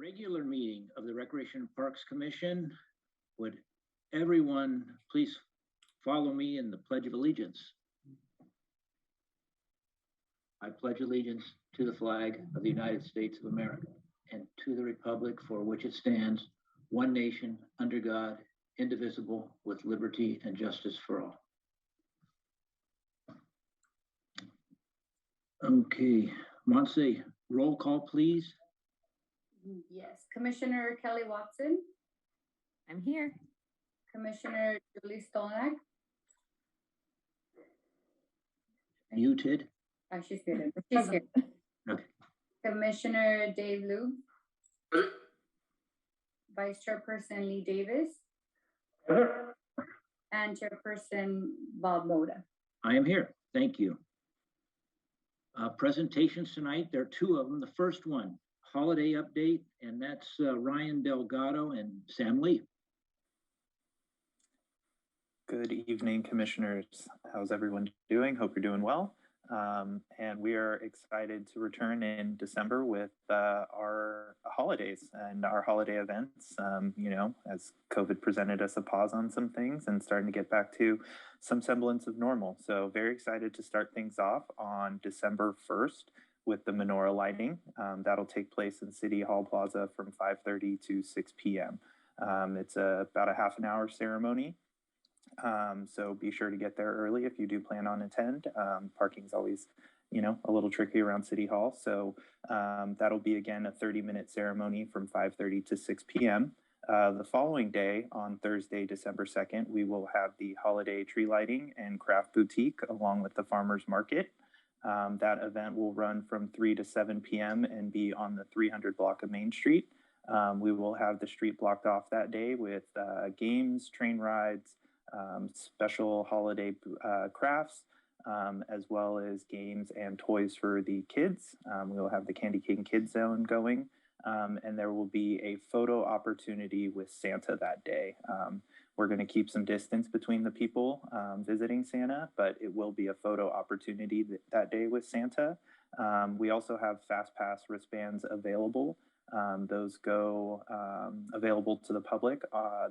regular meeting of the Recreation and Parks Commission. Would everyone please follow me in the Pledge of Allegiance? I pledge allegiance to the flag of the United States of America and to the republic for which it stands, one nation, under God, indivisible, with liberty and justice for all. Okay, Monse, roll call, please. Yes, Commissioner Kelly Watson. I'm here. Commissioner Julie Stolnak. Muted. Oh, she's good. She's here. Okay. Commissioner Dave Lube. Vice Chairperson Lee Davis. And Chairperson Bob Moda. I am here. Thank you. Presentations tonight, there are two of them. The first one, holiday update, and that's Ryan Delgado and Sam Lee. Good evening, commissioners. How's everyone doing? Hope you're doing well. And we are excited to return in December with our holidays and our holiday events, as COVID presented us a pause on some things and starting to get back to some semblance of normal. So very excited to start things off on December 1st with the menorah lighting. That'll take place in City Hall Plaza from 5:30 to 6 p.m. It's about a half an hour ceremony. So be sure to get there early if you do plan on attend. Parking's always, a little tricky around City Hall. So that'll be, again, a 30-minute ceremony from 5:30 to 6 p.m. The following day, on Thursday, December 2nd, we will have the holiday tree lighting and craft boutique along with the farmers market. That event will run from 3 to 7 p.m. and be on the 300 block of Main Street. We will have the street blocked off that day with games, train rides, special holiday crafts, as well as games and toys for the kids. We will have the Candy King Kids Zone going, and there will be a photo opportunity with Santa that day. We're going to keep some distance between the people visiting Santa, but it will be a photo opportunity that day with Santa. We also have Fast Pass wristbands available. Those go available to the public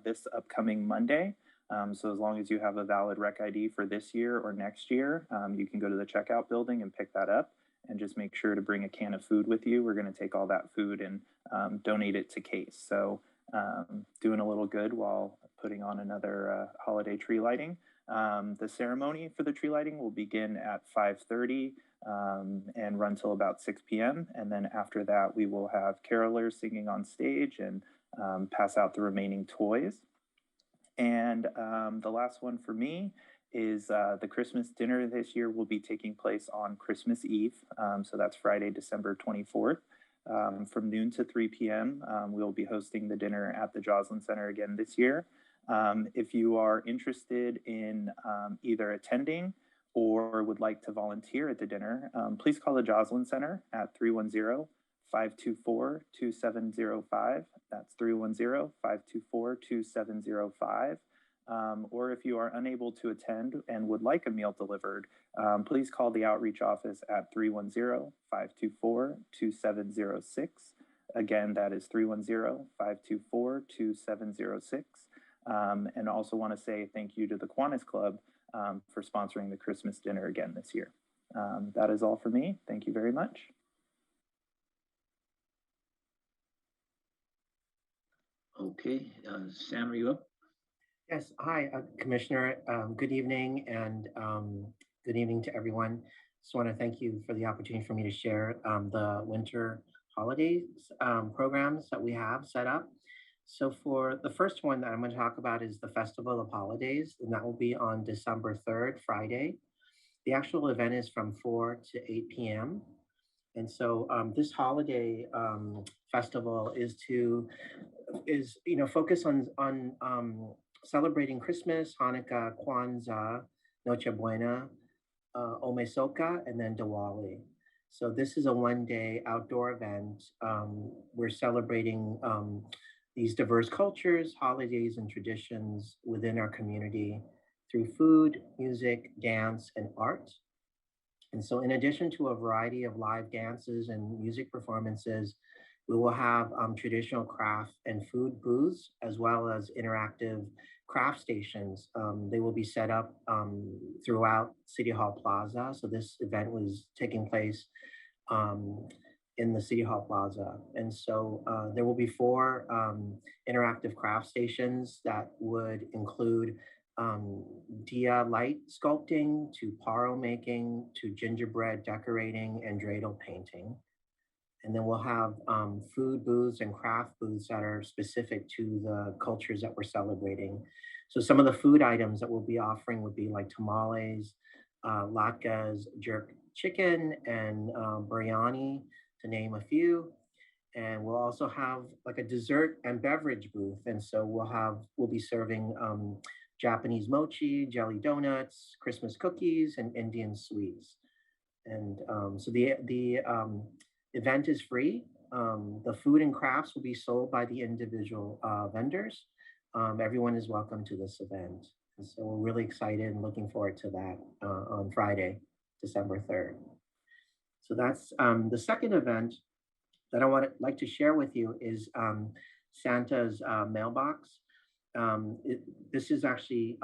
this upcoming Monday. So as long as you have a valid rec ID for this year or next year, you can go to the checkout building and pick that up, and just make sure to bring a can of food with you. We're going to take all that food and donate it to CASE. So doing a little good while putting on another holiday tree lighting. The ceremony for the tree lighting will begin at 5:30 and run till about 6 p.m. And then after that, we will have carolers singing on stage and pass out the remaining toys. And the last one for me is the Christmas dinner this year will be taking place on Christmas Eve. So that's Friday, December 24th. From noon to 3 p.m. We'll be hosting the dinner at the Joslin Center again this year. If you are interested in either attending or would like to volunteer at the dinner, please call the Joslin Center at 310-524-2705. That's 310-524-2705. Or if you are unable to attend and would like a meal delivered, please call the outreach office at 310-524-2706. Again, that is 310-524-2706. And also want to say thank you to the Kiwanis Club for sponsoring the Christmas dinner again this year. That is all for me. Thank you very much. Okay, Sam, are you up? Yes, hi, Commissioner. Good evening, and good evening to everyone. Just want to thank you for the opportunity for me to share the winter holidays programs that we have set up. So for the first one that I'm going to talk about is the Festival of Holidays, and that will be on December 3rd, Friday. The actual event is from 4 to 8 p.m. And so this holiday festival is focus on celebrating Christmas, Hanukkah, Kwanzaa, Noche Buena, Omesoka, and then Diwali. So this is a one-day outdoor event. We're celebrating these diverse cultures, holidays, and traditions within our community through food, music, dance, and art. And so in addition to a variety of live dances and music performances, We will have traditional craft and food booths, as well as interactive craft stations. They will be set up throughout City Hall Plaza. So this event was taking place in the City Hall Plaza. And so there will be 4 interactive craft stations that would include DialARide sculpting, to paro making, to gingerbread decorating, and dreidel painting. And then we'll have food booths and craft booths that are specific to the cultures that we're celebrating. So some of the food items that we'll be offering would be like tamales, latkes, jerk chicken, and biryani, to name a few. And we'll also have like a dessert and beverage booth. And so we'll be serving Japanese mochi, jelly donuts, Christmas cookies, and Indian sweets. And so the event is free. The food and crafts will be sold by the individual vendors. Everyone is welcome to this event. And so we're really excited and looking forward to that on Friday, December 3rd. So that's the second event that I like to share with you is Santa's mailbox. This is actually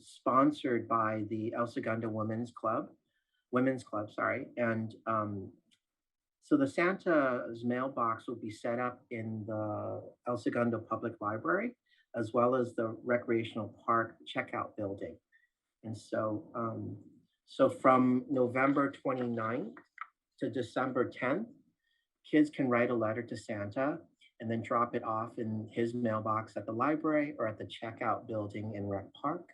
sponsored by the El Segundo Women's Club, sorry. And so the Santa's mailbox will be set up in the El Segundo Public Library, as well as the Recreational Park checkout building. And so, so from November 29th to December 10th, kids can write a letter to Santa and then drop it off in his mailbox at the library or at the checkout building in Rec Park.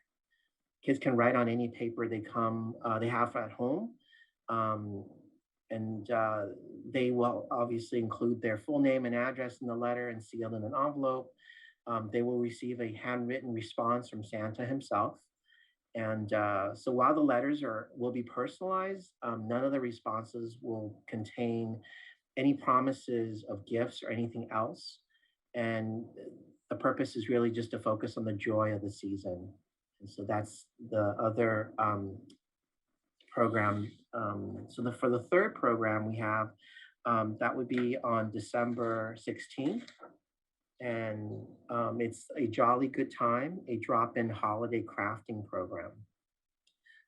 Kids can write on any paper they have at home. And they will obviously include their full name and address in the letter and sealed in an envelope. They will receive a handwritten response from Santa himself. And so while the letters will be personalized, none of the responses will contain any promises of gifts or anything else. And the purpose is really just to focus on the joy of the season. And so that's the other program. So for the third program we have, that would be on December 16th. And it's a Jolly Good Time, a drop-in holiday crafting program.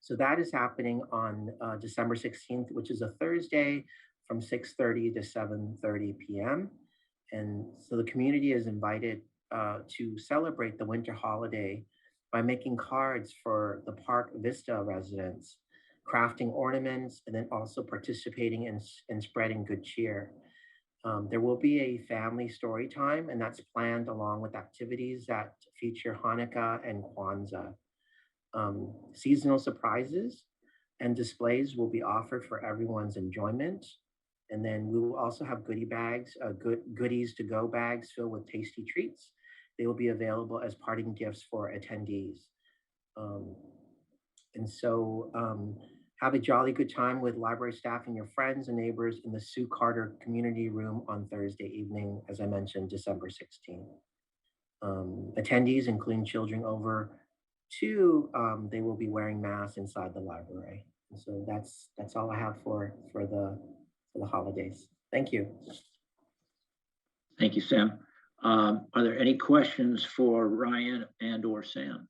So that is happening on December 16th, which is a Thursday, from 6:30 to 7:30 p.m. And so the community is invited to celebrate the winter holiday by making cards for the Park Vista residents, crafting ornaments, and then also participating in spreading good cheer. There will be a family story time, and that's planned along with activities that feature Hanukkah and Kwanzaa. Seasonal surprises and displays will be offered for everyone's enjoyment. And then we will also have goodie bags, goodies to go bags filled with tasty treats. They will be available as parting gifts for attendees. And so have a jolly good time with library staff and your friends and neighbors in the Sue Carter Community Room on Thursday evening, as I mentioned, December 16th. Attendees, including children over 2, they will be wearing masks inside the library. And so that's all I have for the holidays. Thank you. Thank you, Sam. Are there any questions for Ryan and or Sam?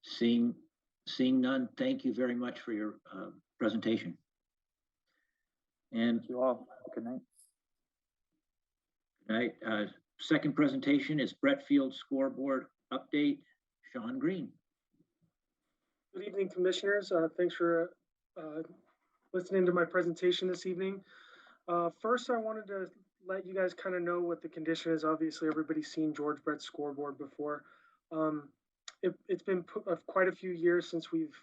Seeing none, thank you very much for your presentation. And Thank you all. Good night. Good night. Second presentation is Brett Field Scoreboard Update. Sean Green. Good evening, commissioners. Thanks for listening to my presentation this evening. First, I wanted to let you guys kind of know what the condition is. Obviously, everybody's seen George Brett's scoreboard before. It's been quite a few years since we've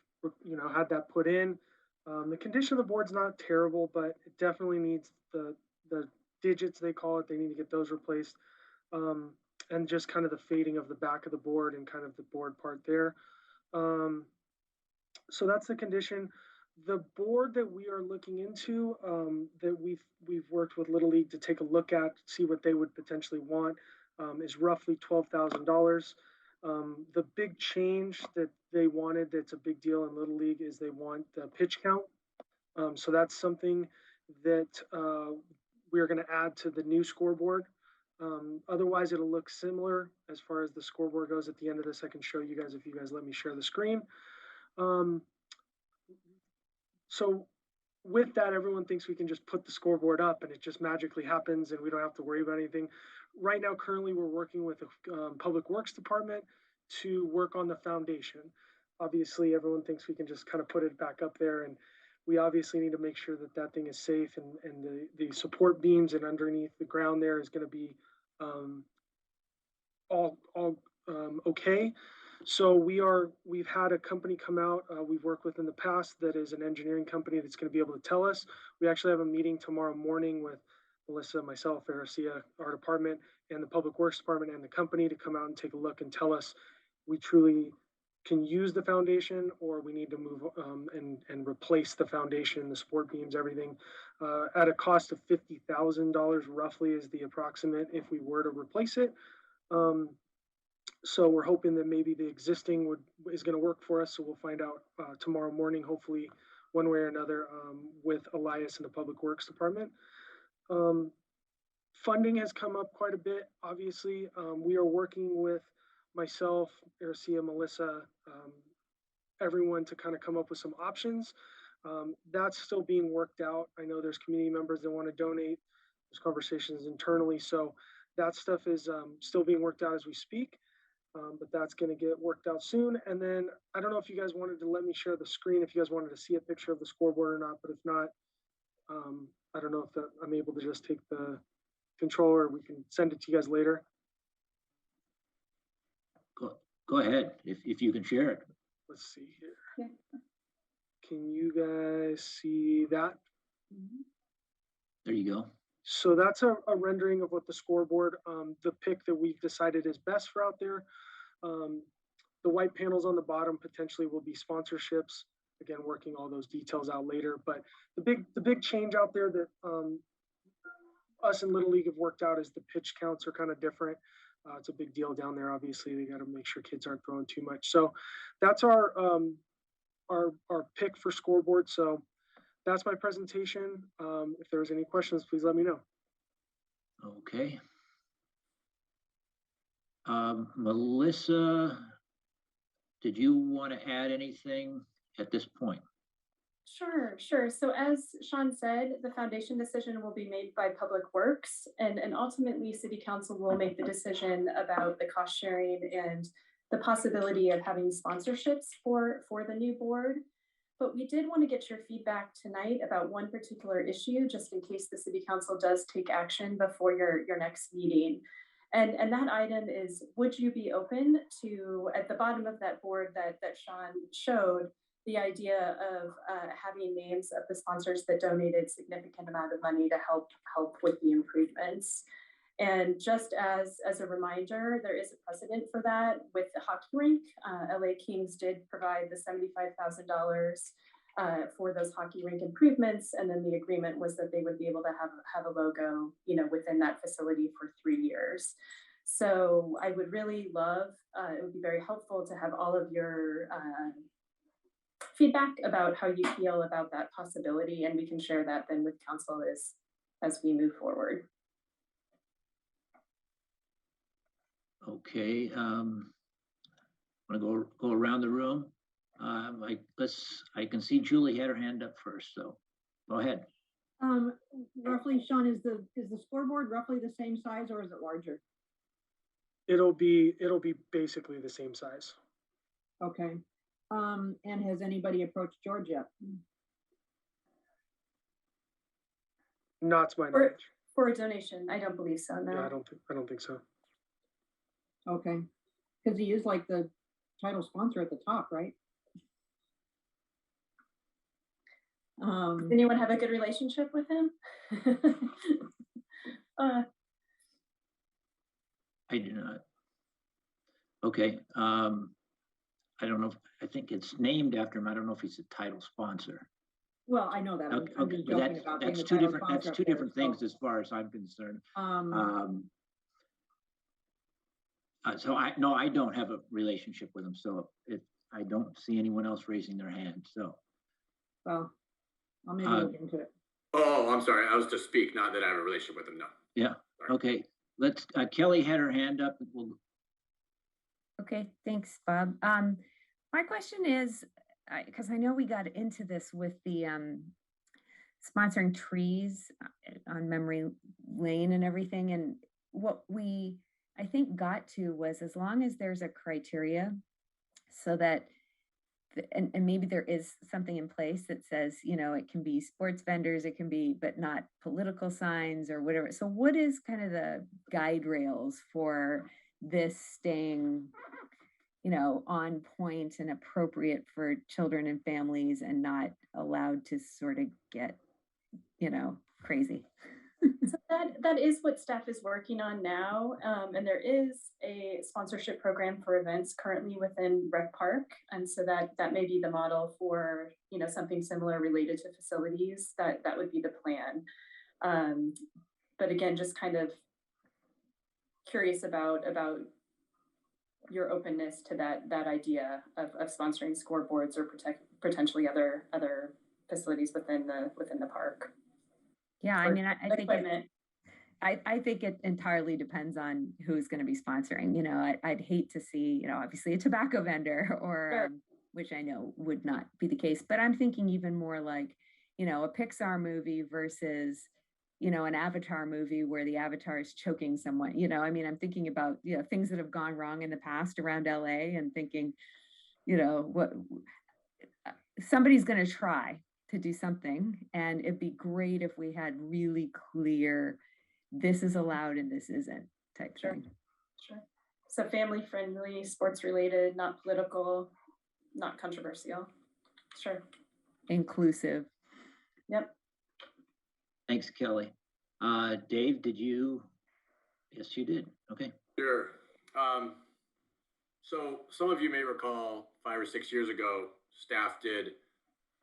had that put in. The condition of the board's not terrible, but it definitely needs the digits, they call it. They need to get those replaced. And just kind of the fading of the back of the board and kind of the board part there. So that's the condition. The board that we are looking into, that we've worked with Little League to take a look at, see what they would potentially want, is roughly $12,000. The big change that they wanted, that's a big deal in Little League, is they want the pitch count. So that's something that we're going to add to the new scoreboard. Otherwise, it'll look similar as far as the scoreboard goes. At the end of this, I can show you guys if you guys let me share the screen. So with that, everyone thinks we can just put the scoreboard up and it just magically happens and we don't have to worry about anything. Right now, currently, we're working with the Public Works Department to work on the foundation. Obviously, everyone thinks we can just kind of put it back up there, and we obviously need to make sure that that thing is safe, and the support beams and underneath the ground there is going to be all okay. So we've had a company come out we've worked with in the past that is an engineering company that's going to be able to tell us. We actually have a meeting tomorrow morning with Melissa, myself, Aracia, our department, and the Public Works Department and the company to come out and take a look and tell us we truly can use the foundation or we need to move and replace the foundation, the support beams, everything, at a cost of $50,000 roughly is the approximate if we were to replace it. So we're hoping that maybe the existing is going to work for us. So we'll find out tomorrow morning, hopefully one way or another, with Elias and the Public Works Department. Funding has come up quite a bit. Obviously, we are working with myself, Aracia, Melissa, everyone to kind of come up with some options. That's still being worked out. I know there's community members that want to donate. There's conversations internally. So that stuff is still being worked out as we speak. But that's going to get worked out soon. And then I don't know if you guys wanted to let me share the screen, if you guys wanted to see a picture of the scoreboard or not, but if not, I don't know if I'm able to just take the controller. We can send it to you guys later. Go ahead, if you can share it. Let's see here. Yeah. Can you guys see that? There you go. So that's a rendering of what the scoreboard, the pick that we've decided is best for out there. The white panels on the bottom potentially will be sponsorships. Again, working all those details out later. But the big change out there that us in Little League have worked out is the pitch counts are kind of different. It's a big deal down there. Obviously, they got to make sure kids aren't throwing too much. So that's our pick for scoreboard. So that's my presentation. If there's any questions, please let me know. Okay. Melissa, did you want to add anything at this point? Sure. So as Sean said, the foundation decision will be made by Public Works, and ultimately City Council will make the decision about the cost sharing and the possibility of having sponsorships for the new board. But we did want to get your feedback tonight about one particular issue, just in case the City Council does take action before your next meeting. And that item is, would you be open to, at the bottom of that board that Sean showed, the idea of having names of the sponsors that donated significant amount of money to help with the improvements. And just as a reminder, there is a precedent for that with the hockey rink. LA Kings did provide the $75,000 for those hockey rink improvements. And then the agreement was that they would be able to have a logo, within that facility for 3 years. So I would really love, it would be very helpful to have all of your feedback about how you feel about that possibility, and we can share that then with council as we move forward. Okay, I'm gonna go around the room. I can see Julie had her hand up first, so go ahead. Roughly, Sean, is the scoreboard roughly the same size or is it larger? It'll be basically the same size. Okay. And has anybody approached George yet? Not to my knowledge. For a donation, I don't believe so. No. Yeah, I don't think so. Okay, because he is like the title sponsor at the top, right? Does anyone have a good relationship with him? I do not. Okay. I don't know. I think it's named after him. I don't know if he's a title sponsor. Well, I know that. I'm just joking about being that's the two title different. sponsor That's two up there, different things as far as I'm concerned. So I don't have a relationship with him. So I don't see anyone else raising their hand. So. Well, I'll maybe look into it. Oh, I'm sorry. I was to speak, not that I have a relationship with him. No. Yeah, Sorry. okay. Let's, Kelly had her hand up. We'll, Okay, thanks, Bob. My question is, because I know we got into this with the sponsoring trees on memory lane and everything, and what we, I think, got to was as long as there's a criteria so that and maybe there is something in place that says, you know, it can be sports vendors, it can be, but not political signs or whatever. So what is kind of the guide rails for this staying, you know, on point and appropriate for children and families and not allowed to sort of get, you know, crazy? So that is what staff is working on now. And there is a sponsorship program for events currently within Rec Park. And so that may be the model for, you know, something similar related to facilities. That would be the plan. But again, just kind of curious about your openness to that idea of sponsoring scoreboards or potentially other facilities within the park. Yeah, I mean, I think it entirely depends on who's going to be sponsoring. You know, I'd hate to see, you know, obviously a tobacco vendor or, Sure. Which I know would not be the case, but I'm thinking even more like, you know, a Pixar movie versus, you know, an Avatar movie where the Avatar is choking someone. You know, I mean, I'm thinking about, you know, things that have gone wrong in the past around LA and thinking, you know, what somebody's going to try to do something, and it'd be great if we had really clear, this is allowed and this isn't type Sure. thing. Sure. So family friendly, sports related, not political, not controversial. Sure. Inclusive. Yep. thanks, Kelly. Dave, did you? Yes, you did. Okay. Sure. So some of you may recall 5 or 6 years ago, staff did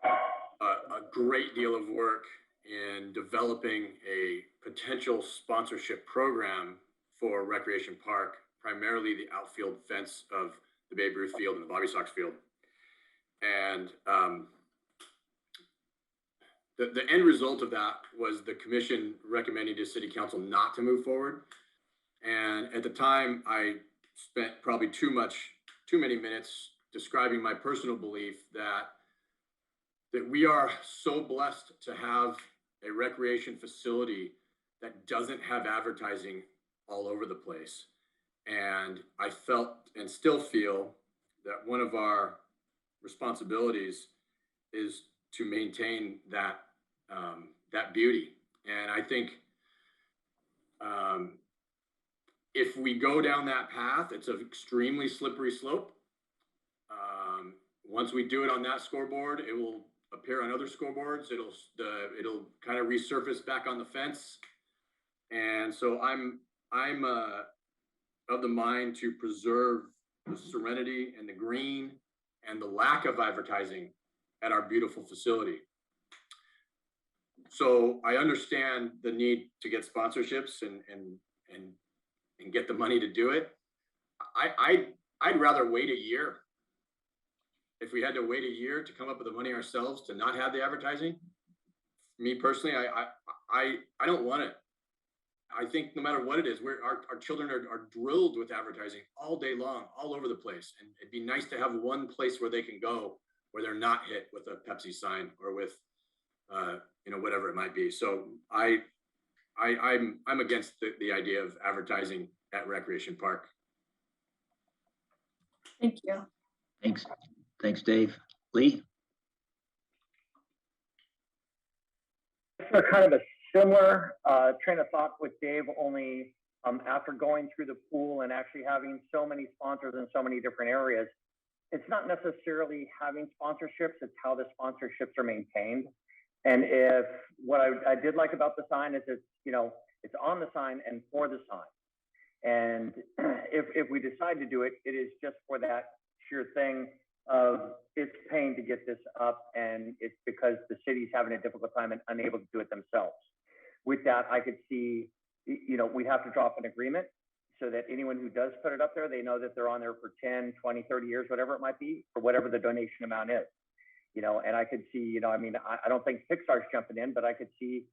a great deal of work in developing a potential sponsorship program for Recreation Park, primarily the outfield fence of the Babe Ruth field and the Bobby Sox field. And the end result of that was the commission recommending to City Council not to move forward. And at the time, I spent probably too many minutes describing my personal belief that we are so blessed to have a recreation facility that doesn't have advertising all over the place. And I felt and still feel that one of our responsibilities is to maintain that that beauty. And I think if we go down that path, it's an extremely slippery slope. Once we do it on that scoreboard, it will appear on other scoreboards. It'll kind of resurface back on the fence. And so I'm of the mind to preserve the serenity and the green and the lack of advertising at our beautiful facility. So I understand the need to get sponsorships and get the money to do it. I'd rather wait a year. If we had to wait a year to come up with the money ourselves to not have the advertising, me personally, I don't want it. I think no matter what it is, our children are drilled with advertising all day long, all over the place. And it'd be nice to have one place where they can go where they're not hit with a Pepsi sign or with, whatever it might be. So I'm against the idea of advertising at Recreation Park. Thank you. Thanks, Dave. Lee? Kind of a similar train of thought with Dave, only after going through the pool and actually having so many sponsors in so many different areas, it's not necessarily having sponsorships, it's how the sponsorships are maintained. And if what I did like about the sign is it's on the sign and for the sign. And if we decide to do it, it is just for that sheer thing of it's paying to get this up, and it's because the city's having a difficult time and unable to do it themselves. With that, I could see, we'd have to drop an agreement so that anyone who does put it up there, they know that they're on there for 10, 20, 30 years, whatever it might be, or whatever the donation amount is. and I could see, I don't think Pixar's jumping in, but I could see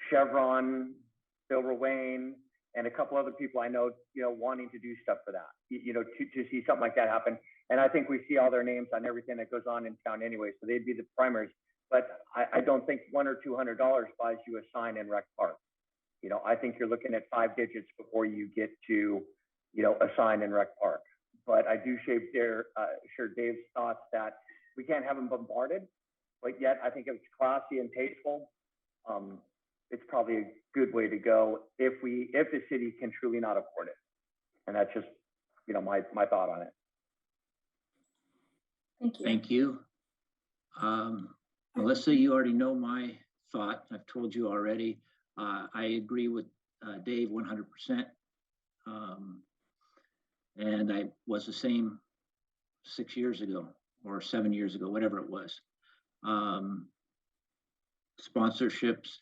Chevron, Bill Wayne, and a couple other people I know, wanting to do stuff for that, to see something like that happen. And I think we see all their names on everything that goes on in town anyway, so they'd be the primaries. But I don't think $100 or $200 buys you a sign in Rec Park. I think you're looking at 5 digits before you get to, a sign in Rec Park. But I do share Dave's thoughts that we can't have them bombarded, but yet I think it's classy and tasteful. It's probably a good way to go if the city can truly not afford it. And that's just, my thought on it. Thank you. Thank you. Melissa, you already know my thought. I've told you already. I agree with Dave 100%. And I was the same 6 years ago or 7 years ago, whatever it was. Sponsorships.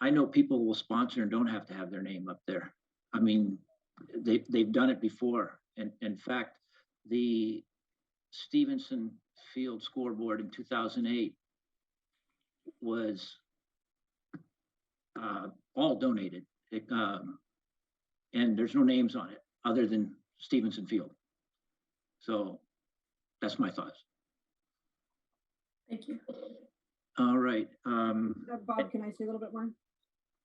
I know people will sponsor and don't have to have their name up there. I mean, they've done it before. And in fact, the Stevenson Field scoreboard in 2008 was all donated. And there's no names on it other than Stevenson Field. So that's my thoughts. Thank you. All right. Bob, can I say a little bit more?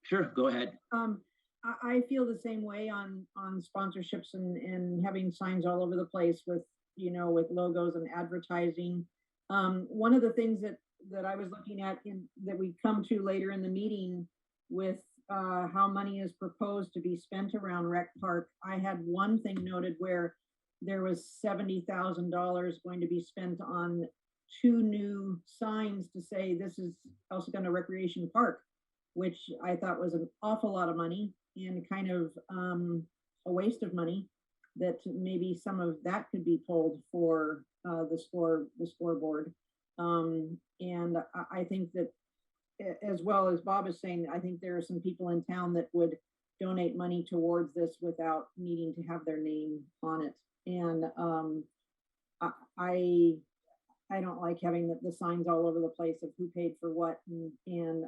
Sure, go ahead. I feel the same way on sponsorships and having signs all over the place with, with logos and advertising. One of the things that I was looking at that we come to later in the meeting with how money is proposed to be spent around Rec Park, I had one thing noted where there was $70,000 going to be spent on 2 new signs to say this is El Segundo Recreation Park, which I thought was an awful lot of money and kind of a waste of money, that maybe some of that could be pulled for the scoreboard. And I think that, as well as Bob is saying, I think there are some people in town that would donate money towards this without needing to have their name on it. And I don't like having the signs all over the place of who paid for what. And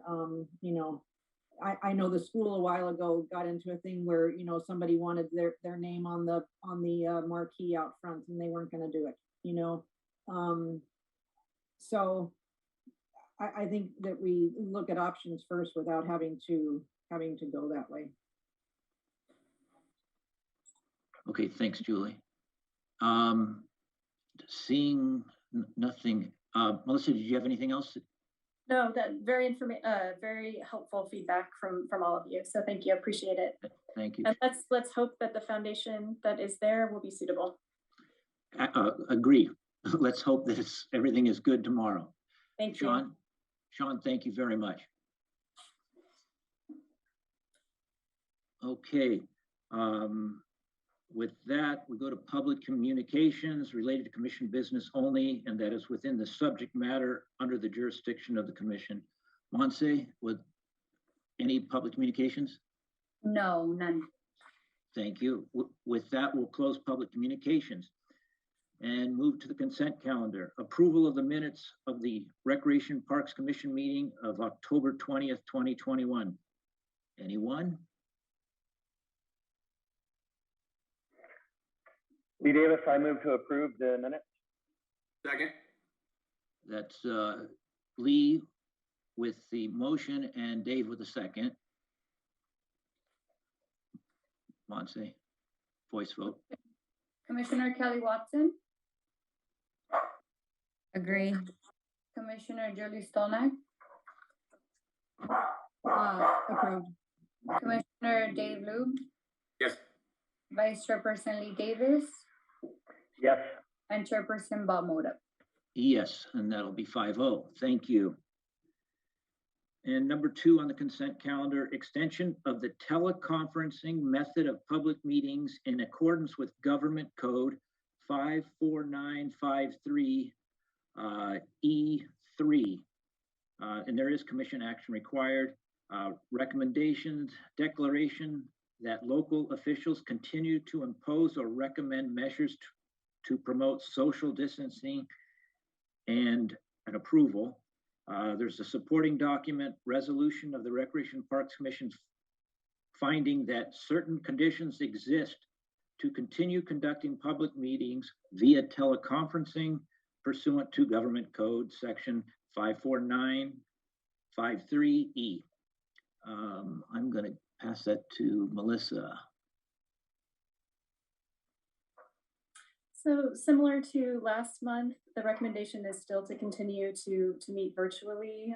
I know the school a while ago got into a thing where, somebody wanted their name on the marquee out front and they weren't going to do it, So I think that we look at options first without having to go that way. Okay, thanks, Julie. Seeing nothing. Melissa, did you have anything else? No, that very helpful feedback from all of you. So thank you, appreciate it. Thank you. And let's hope that the foundation that is there will be suitable. Agree. Let's hope that everything is good tomorrow. Thank you. Sean, thank you very much. Okay. With that, we go to public communications related to commission business only, and that is within the subject matter under the jurisdiction of the commission. Monse, with any public communications? No, none. Thank you. With that, we'll close public communications and move to the consent calendar. Approval of the minutes of the Recreation Parks Commission meeting of October 20th, 2021. Anyone? Lee Davis, I move to approve the minutes. Second. That's Lee with the motion and Dave with the second. Monse, voice vote. Commissioner Kelly Watson, Agree. Commissioner Julie Stolnak, Approved. Commissioner Dave Lube, Yes. Vice Chairperson Lee Davis, Yes. and Chairperson Bob Moda. Yes, and that'll be 5-0. Thank you. And number 2 on the consent calendar, extension of the teleconferencing method of public meetings in accordance with Government Code 54953 E3. And there is commission action required. Recommendations, declaration that local officials continue to impose or recommend measures to promote social distancing and an approval. There's a supporting document, resolution of the Recreation Parks Commission finding that certain conditions exist to continue conducting public meetings via teleconferencing pursuant to Government Code Section 54953E. I'm going to pass that to Melissa. So similar to last month, the recommendation is still to continue to meet virtually.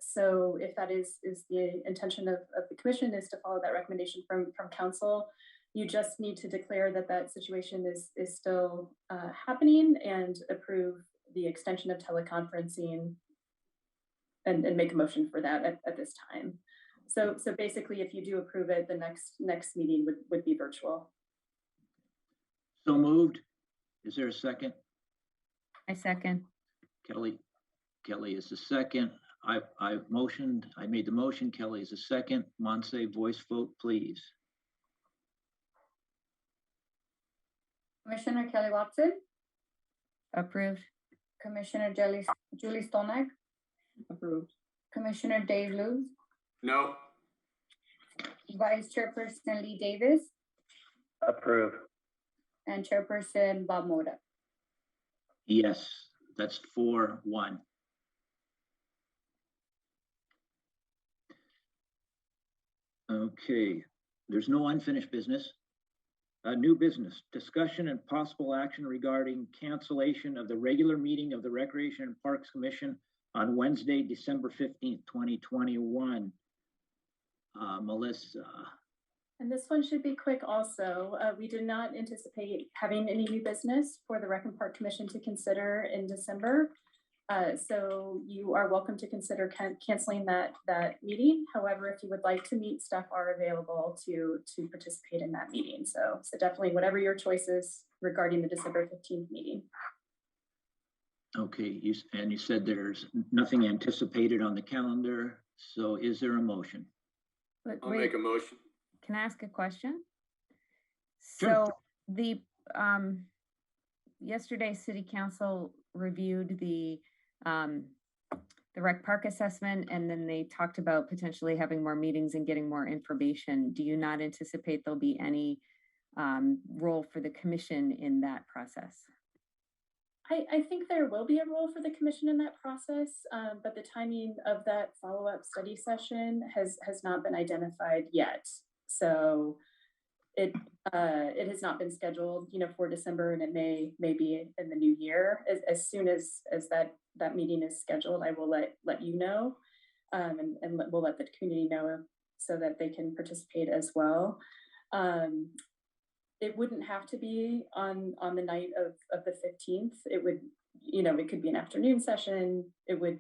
So if that is the intention of the commission, is to follow that recommendation from council, you just need to declare that that situation is still happening and approve the extension of teleconferencing and make a motion for that at this time. So basically, if you do approve it, the next meeting would be virtual. So moved. Is there a second? I second. Kelly is the second. I made the motion. Kelly is the second. Monse, voice vote, please. Commissioner Kelly Watson, Approved. Commissioner Julie Stolnak, Approved. Commissioner Dave Lubes, No. Vice Chairperson Lee Davis, Approve. and Chairperson Bob Moda. Yes, that's 4-1. Okay, there's no unfinished business. New business, discussion and possible action regarding cancellation of the regular meeting of the Recreation and Parks Commission on Wednesday, December 15th, 2021. Melissa. And this one should be quick also. We did not anticipate having any new business for the Rec and Park Commission to consider in December. So you are welcome to consider canceling that meeting. However, if you would like to meet, staff are available to participate in that meeting. So definitely whatever your choices regarding the December 15th meeting. Okay, you said there's nothing anticipated on the calendar. So is there a motion? But I'll wait, make a motion. can I ask a question? Sure. So the yesterday City Council reviewed the rec park assessment, and then they talked about potentially having more meetings and getting more information. Do you not anticipate there'll be any role for the commission in that process? I think there will be a role for the commission in that process, but the timing of that follow-up study session has not been identified yet. So it has not been scheduled, for December, and it may be in the new year. As soon as that meeting is scheduled, I will let you know, and we'll let the community know so that they can participate as well. It wouldn't have to be on the night of the 15th. It would, it could be an afternoon session. It would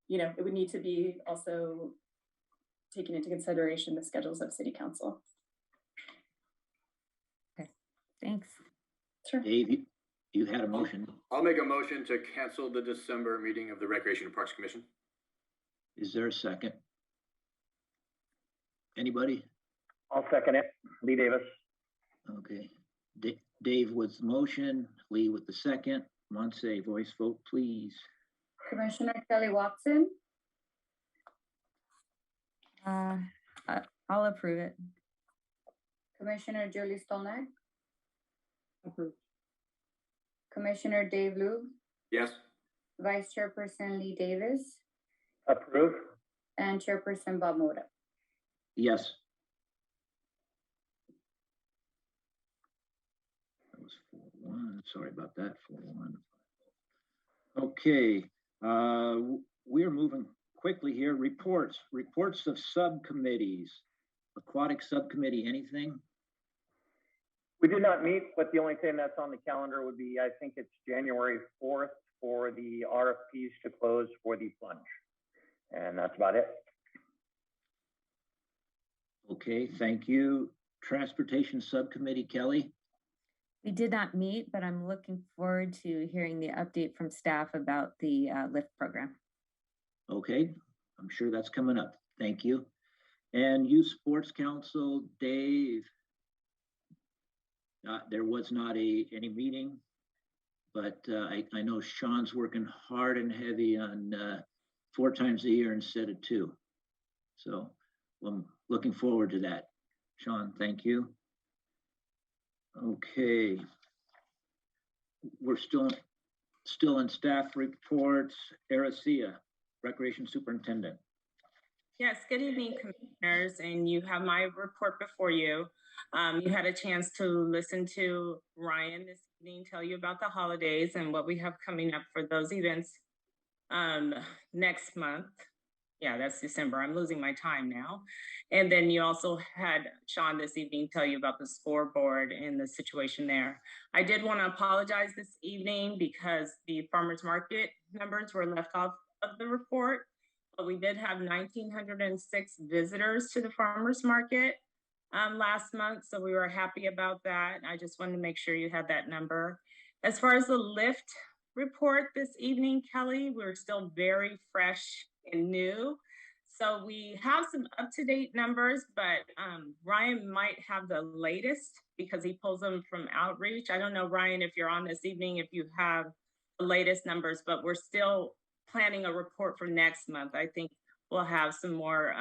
need to be also taking into consideration the schedules of City Council. Thanks. Sure. Dave, you had a motion. I'll make a motion to cancel the December meeting of the Recreation and Parks Commission. Is there a second? Anybody? I'll second it. Lee Davis. Okay. Dave with the motion, Lee with the second. Monse, voice vote, please. Commissioner Kelly Watson, I'll approve it. Commissioner Julie Stolnak, Approved. Commissioner Dave Lubes, Yes. Vice Chairperson Lee Davis, Approve. and Chairperson Bob Moda. Yes. That was 4-1. Sorry about that. 4-1. Okay. We're moving quickly here. Reports of subcommittees. Aquatic subcommittee, anything? We did not meet, but the only thing that's on the calendar would be, I think it's January 4th for the RFPs to close for the plunge. And that's about it. Okay, thank you. Transportation subcommittee, Kelly? We did not meet, but I'm looking forward to hearing the update from staff about the LIFT program. Okay, I'm sure that's coming up. Thank you. And Youth Sports Council, Dave? There was not any meeting. but I know Sean's working hard and heavy on 4 times a year instead of 2. So I'm looking forward to that. Sean, thank you. Okay. We're still in staff reports. Ericia, Recreation Superintendent. Yes, good evening, commissioners, and you have my report before you. You had a chance to listen to Ryan this evening tell you about the holidays and what we have coming up for those events next month. Yeah, that's December. I'm losing my time now. And then you also had Sean this evening tell you about the scoreboard and the situation there. I did want to apologize this evening because the farmers market numbers were left off of the report. But we did have 1,906 visitors to the farmers market last month. So we were happy about that. I just wanted to make sure you had that number. As far as the lift report this evening, Kelly, we're still very fresh and new. So we have some up-to-date numbers, but Ryan might have the latest because he pulls them from outreach. I don't know, Ryan, if you're on this evening, if you have the latest numbers, but we're still planning a report for next month. I think we'll have some more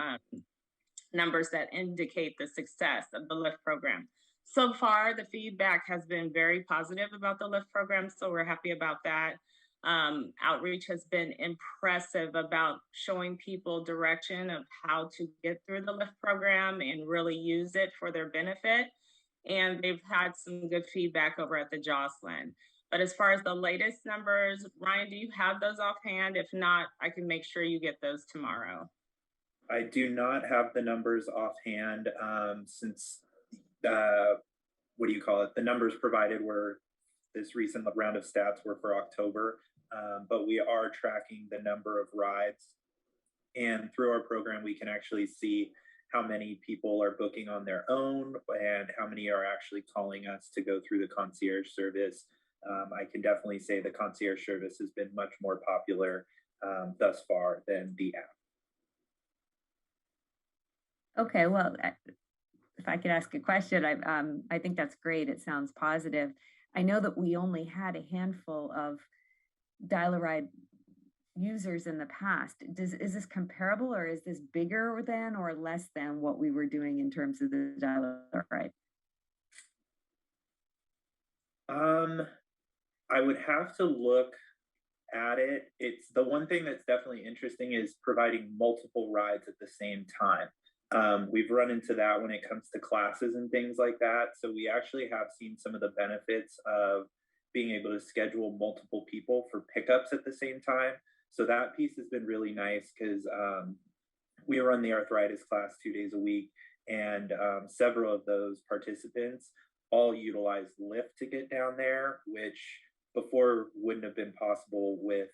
numbers that indicate the success of the LIFT program. So far, the feedback has been very positive about the LIFT program, so we're happy about that. Outreach has been impressive about showing people direction of how to get through the LIFT program and really use it for their benefit. And they've had some good feedback over at the Jocelyn. But as far as the latest numbers, Ryan, do you have those offhand? If not, I can make sure you get those tomorrow. I do not have the numbers offhand since what do you call it? The numbers provided were this recent round of stats were for October, but we are tracking the number of rides. And through our program, we can actually see how many people are booking on their own and how many are actually calling us to go through the concierge service. I can definitely say the concierge service has been much more popular thus far than the app. Okay, well, if I could ask a question, I think that's great. It sounds positive. I know that we only had a handful of DialARide users in the past. Is this comparable, or is this bigger than or less than what we were doing in terms of the DialARide? I would have to look at it. It's the one thing that's definitely interesting is providing multiple rides at the same time. We've run into that when it comes to classes and things like that. So we actually have seen some of the benefits of being able to schedule multiple people for pickups at the same time. So that piece has been really nice because we run the arthritis class 2 days a week, and several of those participants all utilize Lyft to get down there, which before wouldn't have been possible with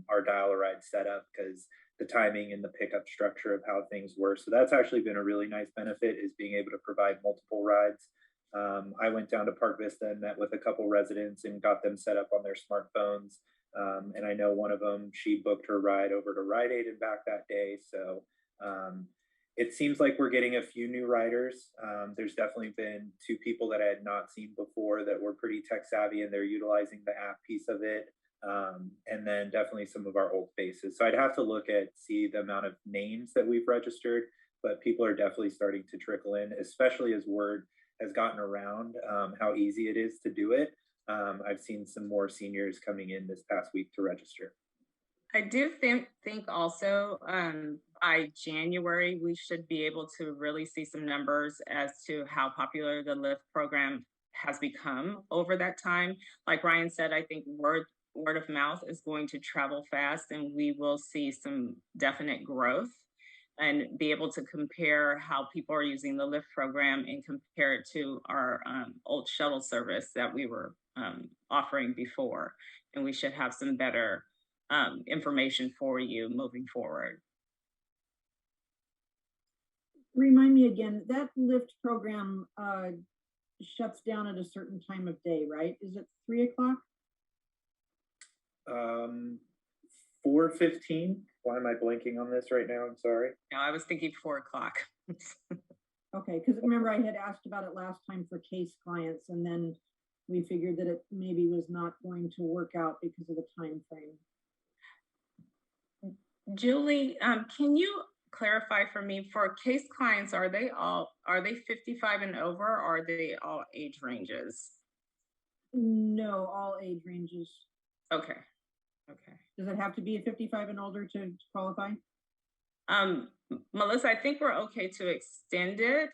our DialARide setup because the timing and the pickup structure of how things were. So that's actually been a really nice benefit, is being able to provide multiple rides. I went down to Park Vista and met with a couple residents and got them set up on their smartphones. And I know one of them, she booked her ride over to Rite Aid and back that day. So it seems like we're getting a few new riders. There's definitely been 2 people that I had not seen before that were pretty tech savvy, and they're utilizing the app piece of it. And then definitely some of our old faces. So I'd have to look at, see the amount of names that we've registered, but people are definitely starting to trickle in, especially as word has gotten around how easy it is to do it. I've seen some more seniors coming in this past week to register. I do think also by January, we should be able to really see some numbers as to how popular the LIFT program has become over that time. Like Ryan said, I think word of mouth is going to travel fast, and we will see some definite growth and be able to compare how people are using the LIFT program and compare it to our old shuttle service that we were offering before. And we should have some better information for you moving forward. Remind me again, that LIFT program shuts down at a certain time of day, right? Is it 3 o'clock? 4:15. Why am I blanking on this right now? I'm sorry. No, I was thinking 4 o'clock. Okay, because remember I had asked about it last time for case clients, and then we figured that it maybe was not going to work out because of the time frame. Julie, can you clarify for me, for case clients, are they 55 and over, or are they all age ranges? No, all age ranges. Okay. Okay. Does it have to be a 55 and older to qualify? Melissa, I think we're okay to extend it.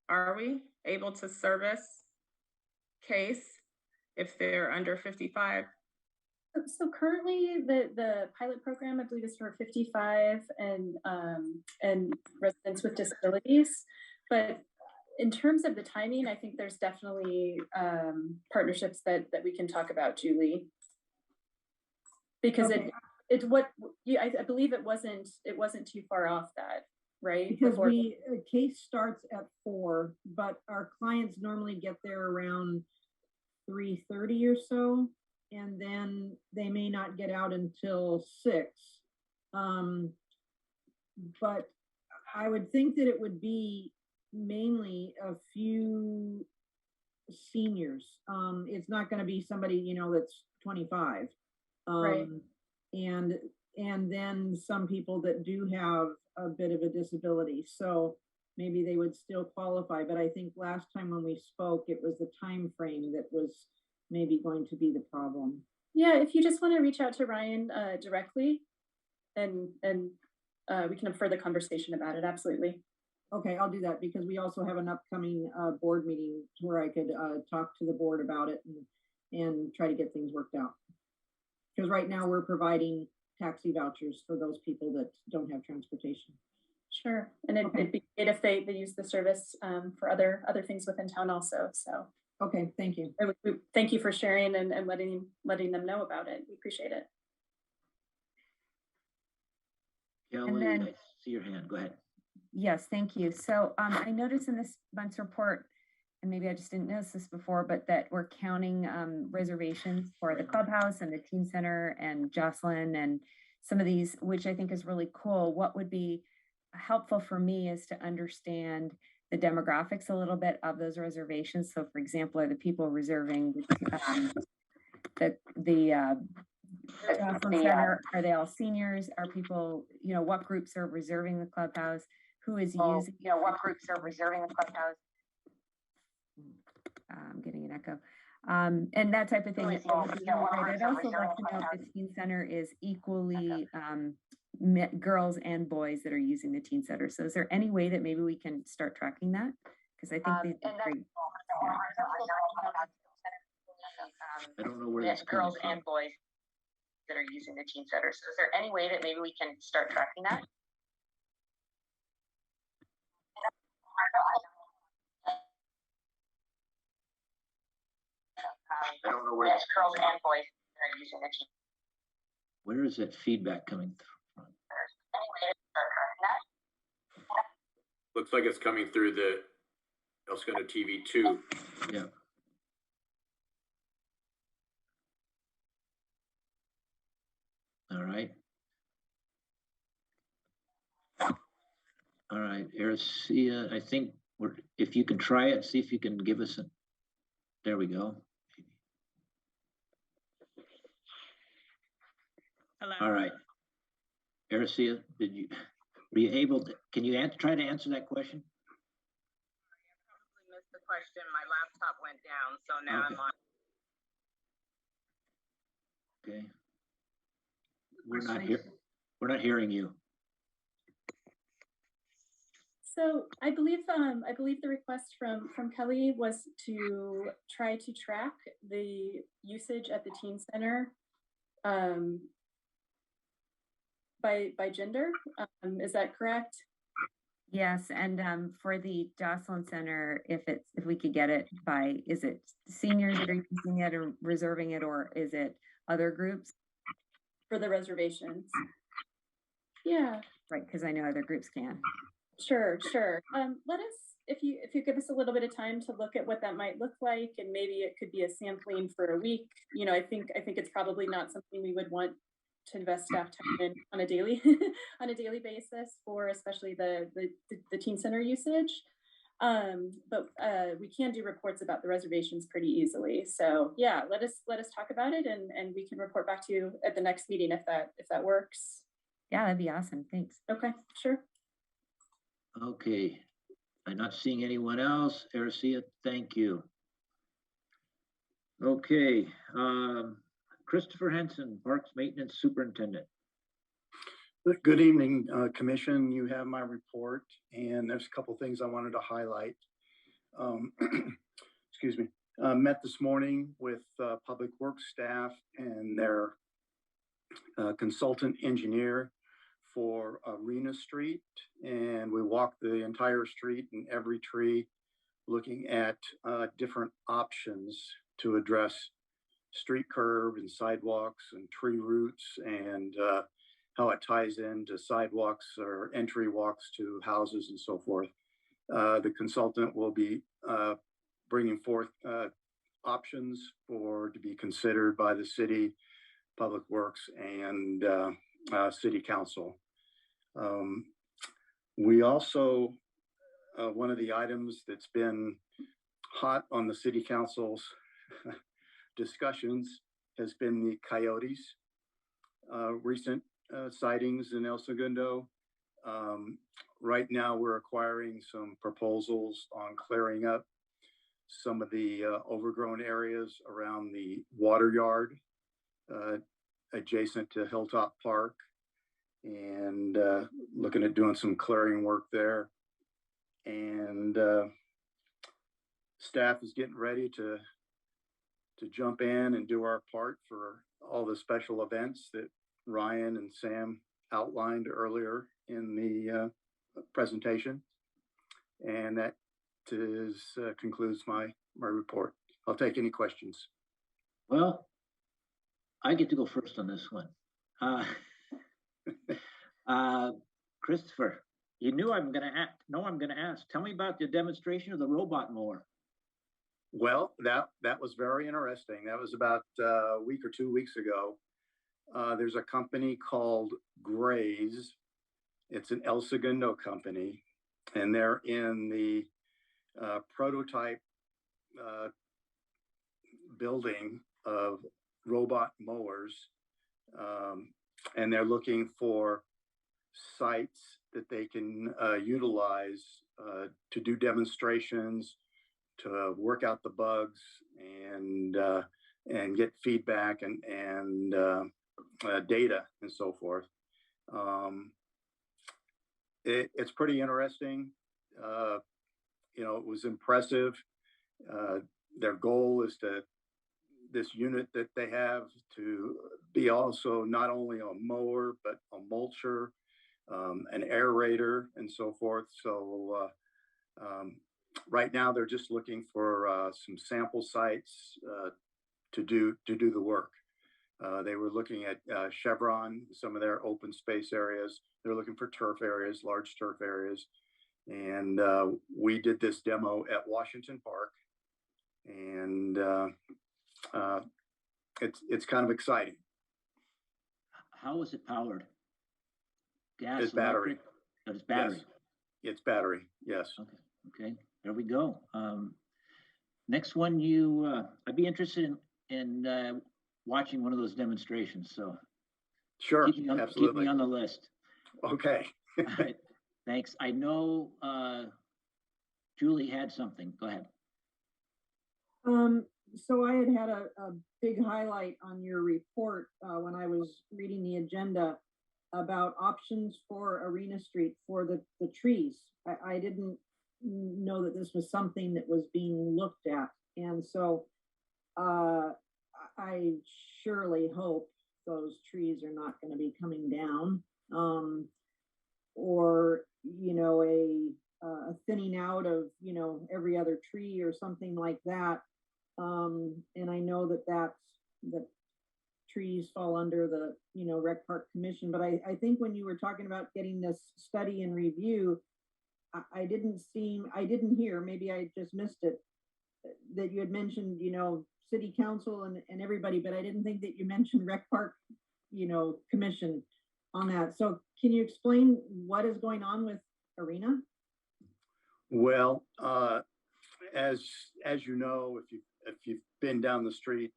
Are we able to service case if they're under 55? So currently the pilot program, I believe, is for 55 and residents with disabilities. But in terms of the timing, I think there's definitely partnerships that we can talk about, Julie. Because okay. I believe it wasn't too far off that, right? Because a case starts at 4, but our clients normally get there around 3:30 or so, and then they may not get out until 6. But I would think that it would be mainly a few seniors. It's not going to be somebody, you know, that's 25. Right. And then some people that do have a bit of a disability. So maybe they would still qualify. But I think last time when we spoke, it was the time frame that was maybe going to be the problem. Yeah, if you just want to reach out to Ryan directly, and we can have further conversation about it. Absolutely. Okay, I'll do that, because we also have an upcoming board meeting where I could talk to the board about it and try to get things worked out. Because right now we're providing taxi vouchers for those people that don't have transportation. Sure, and it'd be great if they use the service for other things within town also. So okay, thank you. Thank you for sharing and letting them know about it. We appreciate it. Kelly, I see your hand. Go ahead. Yes, thank you. So I noticed in this month's report, and maybe I just didn't notice this before, but that we're counting reservations for the clubhouse and the teen center and Jocelyn and some of these, which I think is really cool. What would be helpful for me is to understand the demographics a little bit of those reservations. So for example, are the people reserving the Jocelyn Center, are they all seniors? Are people, you know, what groups are reserving the clubhouse? Who is using, you know, what groups are reserving the clubhouse? I'm getting an echo. And that type of thing. I'd also like to know if the teen center is equally girls and boys that are using the teen center. So is there any way that maybe we can start tracking that? Because I think they'd be great. I don't know where that's girls and boys that are using the teen center. So is there any way that maybe we can start tracking that? I don't know where that's girls and boys that are using the teen. Where is that feedback coming from? Looks like it's coming through the El Segundo TV 2. Yeah. All right. All right, Ericia, I think if you can try it, see if you can give us there we go. Hello. All right. Ericia, were you able to, can you try to answer that question? Sorry, I probably missed the question. My laptop went down, so now okay. I'm on. Okay. We're not hearing you. So I believe the request from Kelly was to try to track the usage at the teen center by gender. Is that correct? Yes, and for the Jocelyn Center, if we could get it by, is it seniors that are using it or reserving it, or is it other groups? For the reservations. Yeah. Right, because I know other groups can. Sure. Let us, if you give us a little bit of time to look at what that might look like, and maybe it could be a sampling for a week. You know, I think it's probably not something we would want to invest staff time in on a daily basis for, especially the teen center usage. But we can do reports about the reservations pretty easily. So yeah, let us talk about it, and we can report back to you at the next meeting if that works. Yeah, that'd be awesome. Thanks. Okay, sure. Okay, I'm not seeing anyone else. Ericia, thank you. Okay, Christopher Henson, Parks Maintenance Superintendent. Good evening, Commission. You have my report, and there's a couple things I wanted to highlight. Excuse me. Met this morning with Public Works staff and their consultant engineer for Arena Street, and we walked the entire street and every tree, looking at different options to address street curb and sidewalks and tree roots, and how it ties into sidewalks or entry walks to houses and so forth. The consultant will be bringing forth options to be considered by the city, Public Works, and City Council. We also, one of the items that's been hot on the City Council's discussions has been the coyotes. Recent sightings in El Segundo. Right now we're acquiring some proposals on clearing up some of the overgrown areas around the water yard adjacent to Hilltop Park, and looking at doing some clearing work there. And staff is getting ready to jump in and do our part for all the special events that Ryan and Sam outlined earlier in the presentation. And that concludes my report. I'll take any questions. Well, I get to go first on this one. Christopher, you knew I'm going to ask. Tell me about the demonstration of the robot mower. Well, that was very interesting. That was about a week or 2 weeks ago. There's a company called Graze. It's an El Segundo company, and they're in the prototype building of robot mowers, and they're looking for sites that they can utilize to do demonstrations, to work out the bugs, and get feedback and data and so forth. It's pretty interesting. It was impressive. Their goal is this unit that they have to be also not only a mower, but a mulcher, an aerator, and so forth. So right now they're just looking for some sample sites to do the work. They were looking at Chevron, some of their open space areas. They're looking for turf areas, large turf areas. And we did this demo at Washington Park, and it's kind of exciting. How is it powered? Gas, it's battery. It's battery. Yes. It's battery. Yes. Okay. There we go. Next one, I'd be interested in watching one of those demonstrations. So sure, absolutely. Keep me on the list. Okay. All right. Thanks. I know Julie had something. Go ahead. So I had a big highlight on your report when I was reading the agenda about options for Arena Street for the trees. I didn't know that this was something that was being looked at. And so I surely hope those trees are not going to be coming down, or, a thinning out of, every other tree or something like that. And I know that trees fall under the, Rec Park Commission, but I think when you were talking about getting this study and review, I didn't hear, maybe I just missed it, that you had mentioned, City Council and everybody, but I didn't think that you mentioned Rec Park, Commission on that. So can you explain what is going on with Arena? Well, as you know, if you've been down the street,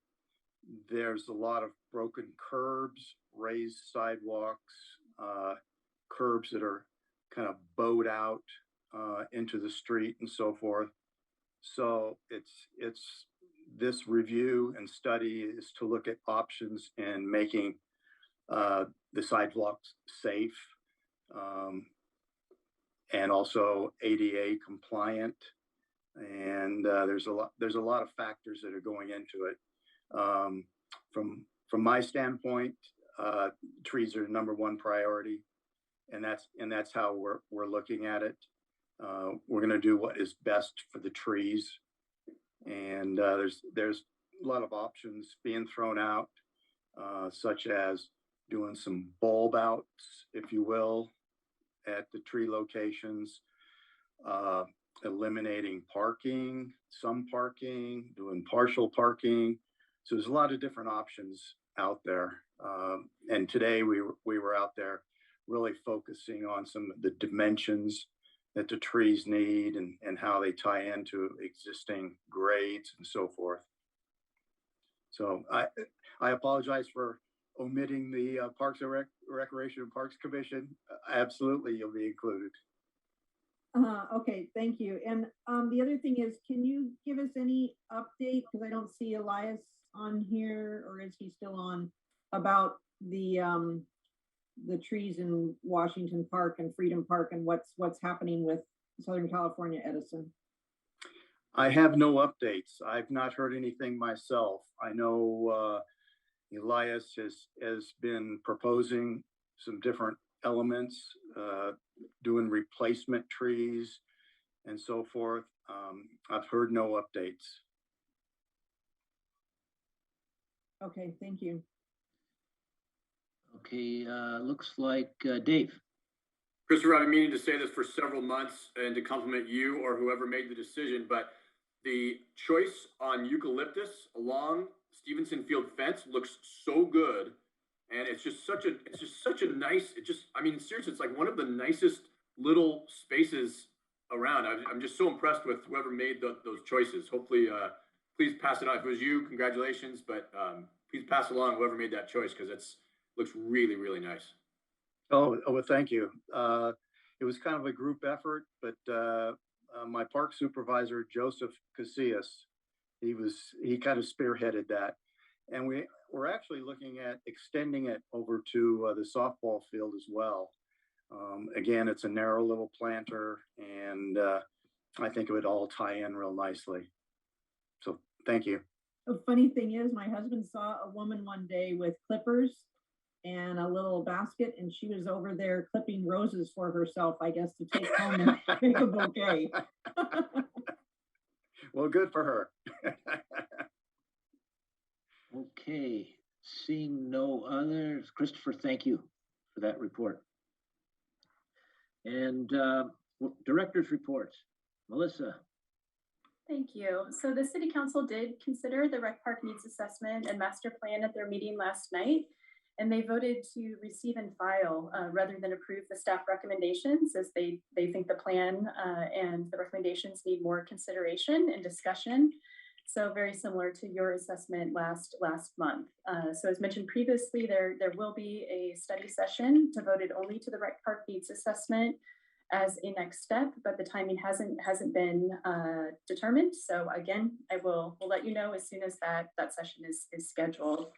there's a lot of broken curbs, raised sidewalks, curbs that are kind of bowed out into the street and so forth. So it's this review and study is to look at options in making the sidewalks safe and also ADA compliant. And there's a lot of factors that are going into it. From my standpoint, trees are the #1 priority, and that's how we're looking at it. We're going to do what is best for the trees, and there's a lot of options being thrown out, such as doing some bulb outs, if you will, at the tree locations, eliminating parking, some parking, doing partial parking. So there's a lot of different options out there. And today we were out there really focusing on some of the dimensions that the trees need and how they tie into existing grades and so forth. So I apologize for omitting the Parks and Recreation and Parks Commission. Absolutely, you'll be included. Okay, thank you. And the other thing is, can you give us any update, because I don't see Elias on here, or is he still on, about the trees in Washington Park and Freedom Park and what's happening with Southern California Edison? I have no updates. I've not heard anything myself. I know Elias has been proposing some different elements, doing replacement trees and so forth. I've heard no updates. Okay, thank you. Okay, looks like Dave. Christopher, I've been meaning to say this for several months and to compliment you or whoever made the decision, but the choice on eucalyptus along Stevenson Field fence looks so good. And it's just such a nice, I mean, seriously, it's like one of the nicest little spaces around. I'm just so impressed with whoever made those choices. Hopefully, please pass it on. If it was you, congratulations, but please pass along whoever made that choice, because it looks really, really nice. Oh, well, thank you. It was kind of a group effort, but my park supervisor, Joseph Casillas, he kind of spearheaded that. And we're actually looking at extending it over to the softball field as well. Again, it's a narrow little planter, and I think it would all tie in real nicely. So thank you. The funny thing is, my husband saw a woman one day with clippers and a little basket, and she was over there clipping roses for herself, I guess, to take home and make a bouquet. Well, good for her. Okay, seeing no others. Christopher, thank you for that report. And director's reports. Melissa. Thank you. So the City Council did consider the Rec Park Needs Assessment and Master Plan at their meeting last night, and they voted to receive and file rather than approve the staff recommendations, as they think the plan and the recommendations need more consideration and discussion. So very similar to your assessment last month. So as mentioned previously, there will be a study session devoted only to the Rec Park Needs Assessment as a next step, but the timing hasn't been determined. So again, we'll let you know as soon as that session is scheduled.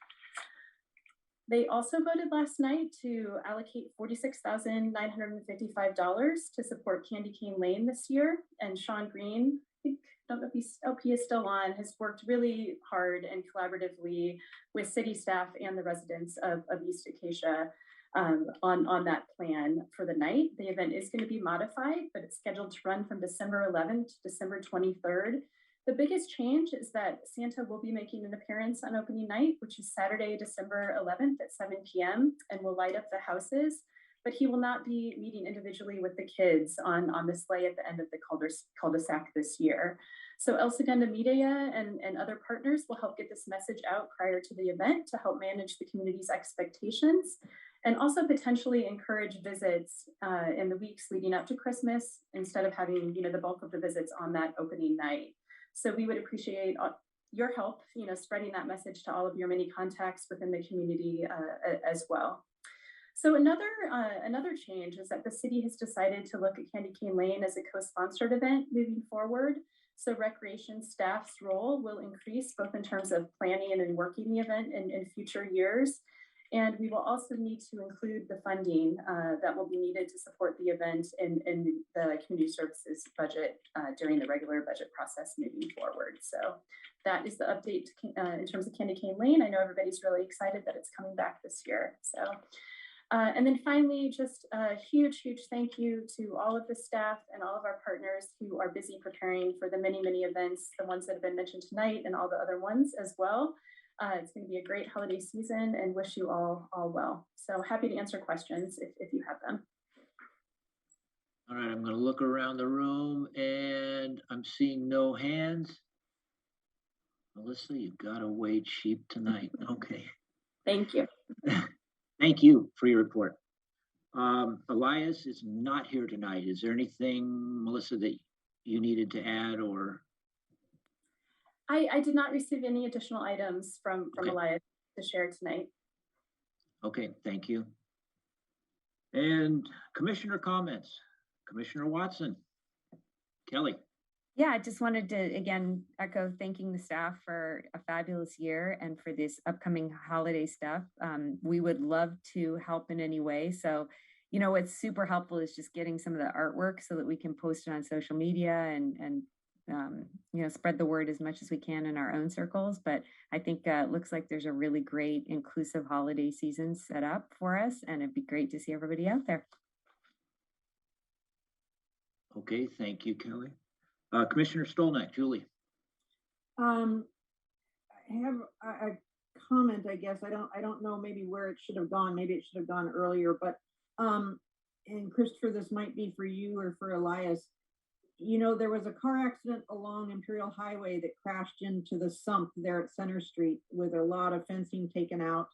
They also voted last night to allocate $46,955 to support Candy Cane Lane this year. And Sean Green, I don't know if he is still on, has worked really hard and collaboratively with city staff and the residents of East Acacia on that plan for the night. The event is going to be modified, but it's scheduled to run from December 11th to December 23rd. The biggest change is that Santa will be making an appearance on opening night, which is Saturday, December 11th at 7 p.m. and will light up the houses, but he will not be meeting individually with the kids on the sleigh at the end of the cul-de-sac this year. So El Segundo Media and other partners will help get this message out prior to the event to help manage the community's expectations. and also potentially encourage visits in the weeks leading up to Christmas instead of having, the bulk of the visits on that opening night. So we would appreciate your help, spreading that message to all of your many contacts within the community as well. So another change is that the city has decided to look at Candy Cane Lane as a co-sponsored event moving forward. So recreation staff's role will increase both in terms of planning and working the event in future years. And we will also need to include the funding that will be needed to support the event in the community services budget during the regular budget process moving forward. So that is the update in terms of Candy Cane Lane. I know everybody's really excited that it's coming back this year. So, and then finally, just a huge thank you to all of the staff and all of our partners who are busy preparing for the many events, the ones that have been mentioned tonight and all the other ones as well. It's going to be a great holiday season and wish you all well. So happy to answer questions if you have them. All right, I'm going to look around the room and I'm seeing no hands. Melissa, you got away cheap tonight. Okay. Thank you. Thank you for your report. Elias is not here tonight. Is there anything, Melissa, that you needed to add or? I did not receive any additional items from Okay. Elias to share tonight. Okay, thank you. And commissioner comments. Commissioner Watson. Kelly. Yeah, I just wanted to, again, echo thanking the staff for a fabulous year and for this upcoming holiday stuff. We would love to help in any way. So, what's super helpful is just getting some of the artwork so that we can post it on social media and spread the word as much as we can in our own circles. But I think it looks like there's a really great inclusive holiday season set up for us, and it'd be great to see everybody out there. Okay, thank you, Kelly. Commissioner Stolnak, Julie. I have a comment, I guess. I don't know maybe where it should have gone. Maybe it should have gone earlier, but and Christopher, this might be for you or for Elias. There was a car accident along Imperial Highway that crashed into the sump there at Center Street with a lot of fencing taken out.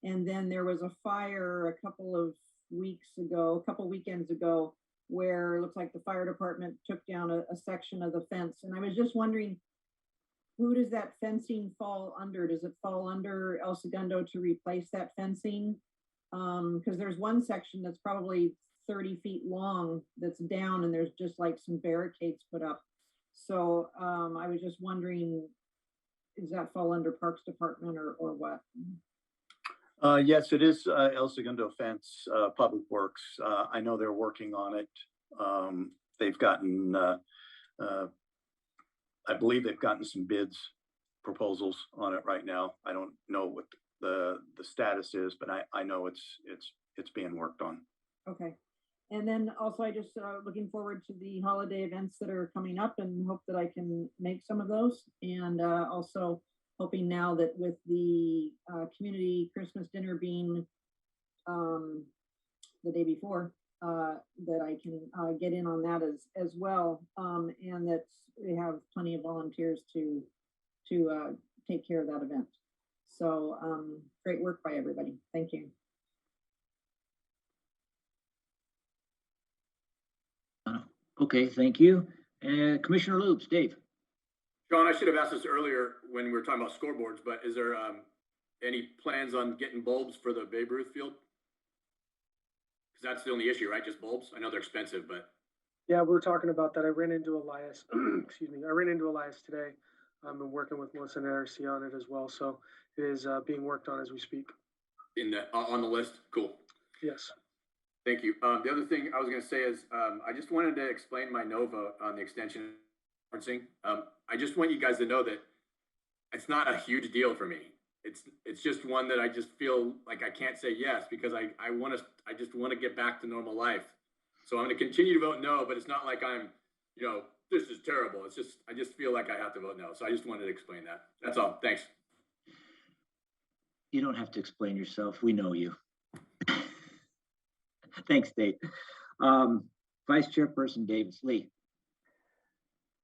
And then there was a fire a couple weekends ago, where it looks like the fire department took down a section of the fence. And I was just wondering, who does that fencing fall under? Does it fall under El Segundo to replace that fencing? Because there's one section that's probably 30 feet long that's down, and there's just like some barricades put up. So I was just wondering, does that fall under Parks Department or what? Yes, it is El Segundo Fence, Public Works. I know they're working on it. They've gotten, I believe they've gotten some proposals on it right now. I don't know what the status is, but I know it's being worked on. Okay. And then also I just looking forward to the holiday events that are coming up and hope that I can make some of those. And also hoping now that with the community Christmas dinner being the day before, that I can get in on that as well, and that we have plenty of volunteers to take care of that event. So great work by everybody. Thank you. Okay, thank you. Commissioner Loops, Dave. Sean, I should have asked this earlier when we were talking about scoreboards, but is there any plans on getting bulbs for the Babe Ruth field? Because that's the only issue, right? Just bulbs? I know they're expensive, but. Yeah, we were talking about that. I ran into Elias, excuse me. I ran into Elias today. I'm working with Melissa and RC on it as well. So it is being worked on as we speak. On the list? Cool. Yes. Thank you. The other thing I was going to say is I just wanted to explain my no vote on the extension. I just want you guys to know that it's not a huge deal for me. It's just one that I just feel like I can't say yes because I just want to get back to normal life. So I'm going to continue to vote no, but it's not like I'm, this is terrible. It's just I just feel like I have to vote no. So I just wanted to explain that. That's all. Thanks. You don't have to explain yourself. We know you. Thanks, Dave. Vice Chairperson Davis Lee.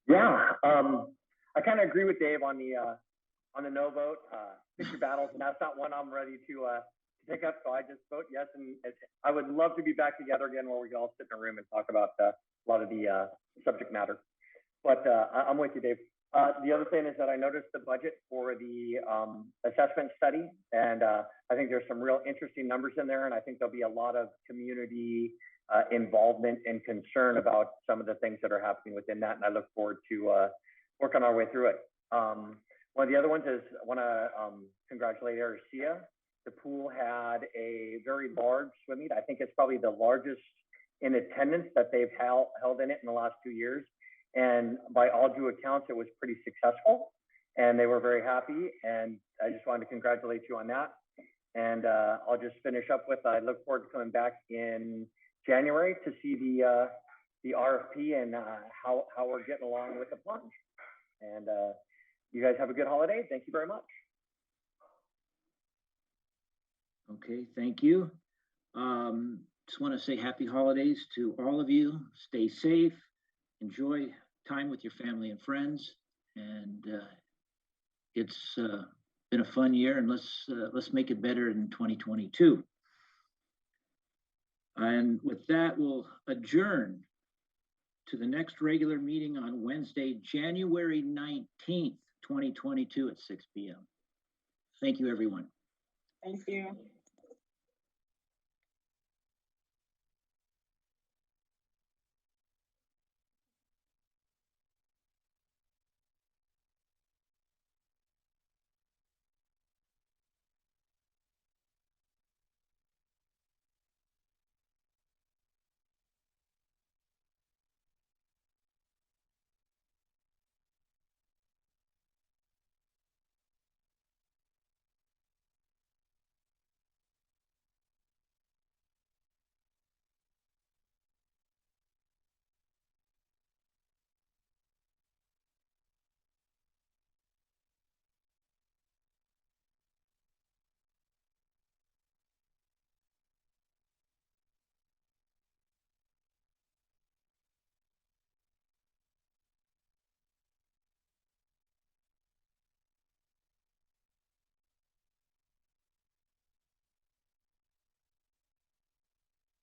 Yeah, I kind of agree with Dave on the no vote. Pick your battles, and that's not one I'm ready to pick up, so I just vote yes. And I would love to be back together again where we can all sit in a room and talk about a lot of the subject matter. But I'm with you, Dave. The other thing is that I noticed the budget for the assessment study, and I think there's some real interesting numbers in there, and I think there'll be a lot of community involvement and concern about some of the things that are happening within that, and I look forward to working our way through it. One of the other ones is I want to congratulate Arcia. The pool had a very large swim meet. I think it's probably the largest in attendance that they've held in it in the last 2 years. And by all due accounts, it was pretty successful and they were very happy. And I just wanted to congratulate you on that. And I'll just finish up with, I look forward to coming back in January to see the RFP and how we're getting along with the plunge. And you guys have a good holiday. Thank you very much. Okay, thank you. Just want to say happy holidays to all of you. Stay safe. Enjoy time with your family and friends. And it's been a fun year, and let's make it better in 2022. And with that, we'll adjourn to the next regular meeting on Wednesday, January 19th, 2022 at 6 p.m. Thank you, everyone. Thank you.